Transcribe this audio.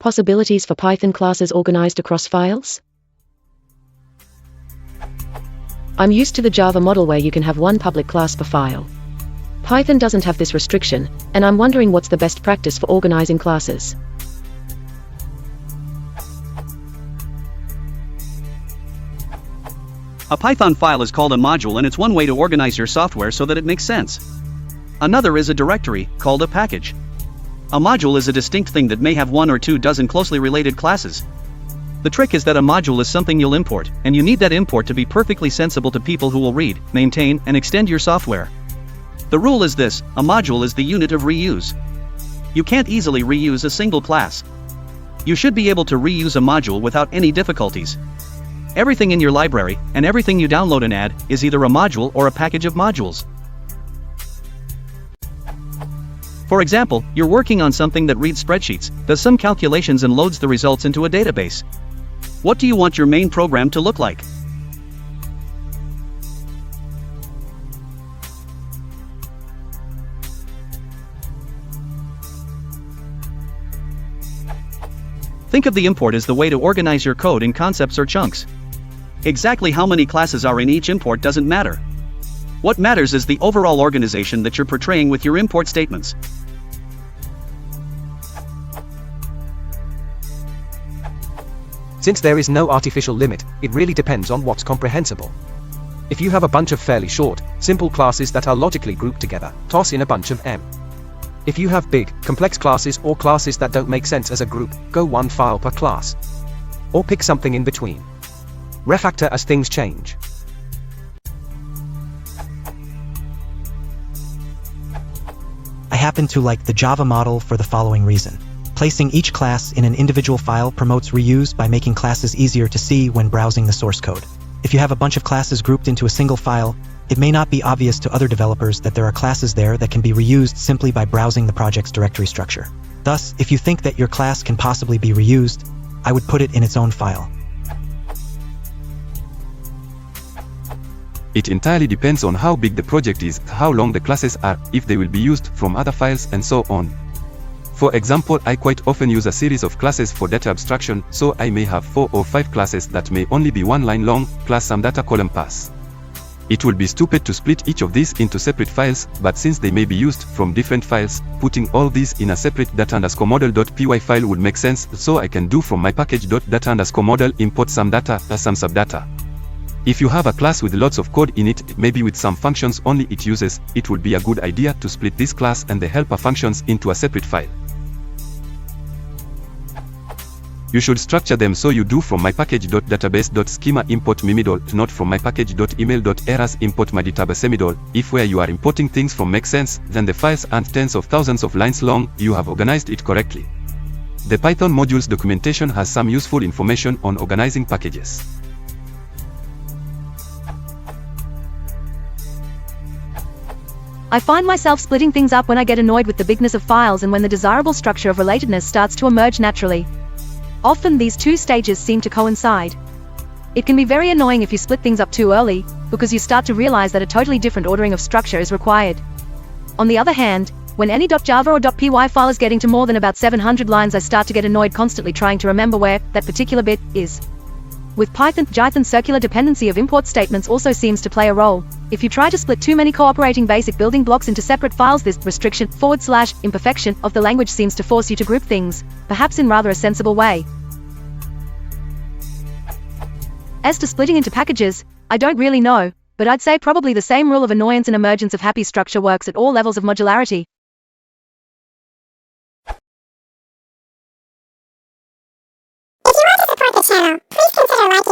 Possibilities for Python classes organized across files? I'm used to the Java model where you can have one public class per file. Python doesn't have this restriction, and I'm wondering what's the best practice for organizing classes. A Python file is called a module, and it's one way to organize your software so that it makes sense. Another is a directory, called a package. A module is a distinct thing that may have 1 or 2 dozen closely related classes. The trick is that a module is something you'll import, and you need that import to be perfectly sensible to people who will read, maintain, and extend your software. The rule is this: a module is the unit of reuse. You can't easily reuse a single class. You should be able to reuse a module without any difficulties. Everything in your library, and everything you download and add, is either a module or a package of modules. For example, you're working on something that reads spreadsheets, does some calculations and loads the results into a database. What do you want your main program to look like? Think of the import as the way to organize your code in concepts or chunks. Exactly how many classes are in each import doesn't matter. What matters is the overall organization that you're portraying with your import statements. Since there is no artificial limit, it really depends on what's comprehensible. If you have a bunch of fairly short, simple classes that are logically grouped together, toss in a bunch of M. If you have big, complex classes or classes that don't make sense as a group, go one file per class. Or pick something in between. Refactor as things change. I happen to like the Java model for the following reason. Placing each class in an individual file promotes reuse by making classes easier to see when browsing the source code. If you have a bunch of classes grouped into a single file, it may not be obvious to other developers that there are classes there that can be reused simply by browsing the project's directory structure. Thus, if you think that your class can possibly be reused, I would put it in its own file. It entirely depends on how big the project is, how long the classes are, if they will be used from other files, and so on. For example, I quite often use a series of classes for data abstraction, so I may have 4 or 5 classes that may only be one line long, plus some data column pass. It would be stupid to split each of these into separate files, but since they may be used from different files, putting all these in a separate data_model.py file would make sense, so I can do from my package.data_model import some data, some subdata. If you have a class with lots of code in it, maybe with some functions only it uses, it would be a good idea to split this class and the helper functions into a separate file. You should structure them so you do from my package.database.schema import mimidol, not from my package.email.errors import maditabasemidol. If where you are importing things from makes sense, then the files aren't tens of thousands of lines long, you have organized it correctly. The Python modules documentation has some useful information on organizing packages. I find myself splitting things up when I get annoyed with the bigness of files and when the desirable structure of relatedness starts to emerge naturally. Often these two stages seem to coincide. It can be very annoying if you split things up too early, because you start to realize that a totally different ordering of structure is required. On the other hand, when any .java or .py file is getting to more than about 700 lines, I start to get annoyed constantly trying to remember where that particular bit is. With Python, Jython's circular dependency of import statements also seems to play a role. If you try to split too many cooperating basic building blocks into separate files, this restriction / imperfection of the language seems to force you to group things, perhaps in rather a sensible way. As to splitting into packages, I don't really know, but I'd say probably the same rule of annoyance and emergence of happy structure works at all levels of modularity. If you want to support the channel, please consider liking